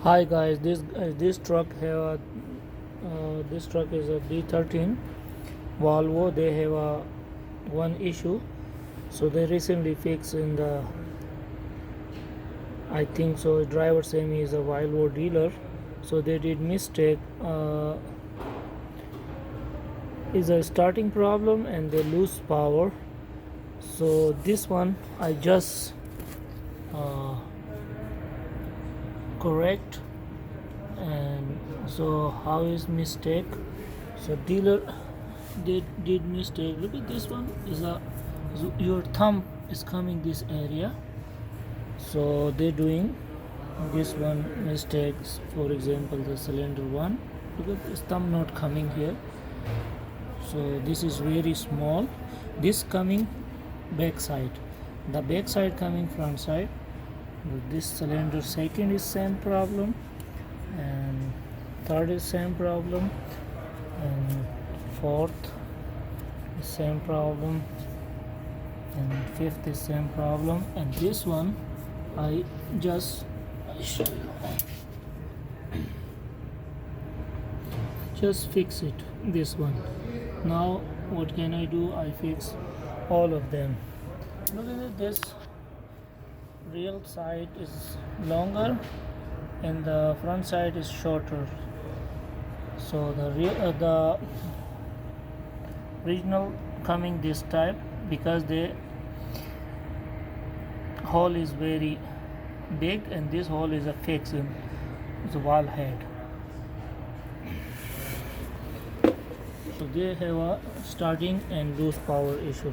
Hi guys, this truck have this truck is a D13 Volvo. They have one issue, so they recently fixed in the. I think so. Driver saying he is a Volvo dealer, so they did mistake. Is a starting problem and they lose power. So this one I just uh, correct. And so how is mistake? So dealer did mistake. Look at this one is a your thumb is coming this area, so they're doing this one mistakes. For example, the cylinder one, look at this thumb not coming here, so this is very small. This coming back side, the back side coming front side. This cylinder second is same problem, and third is same problem, and fourth is same problem, and fifth is same problem. And this one I just show you, just fix it, this one. Now what can I do? I fix all of them. Look at it, this real side is longer and the front side is shorter, so the original coming this type, because the hole is very big and this hole is a fix in the wall head, so they have a starting and loose power issue.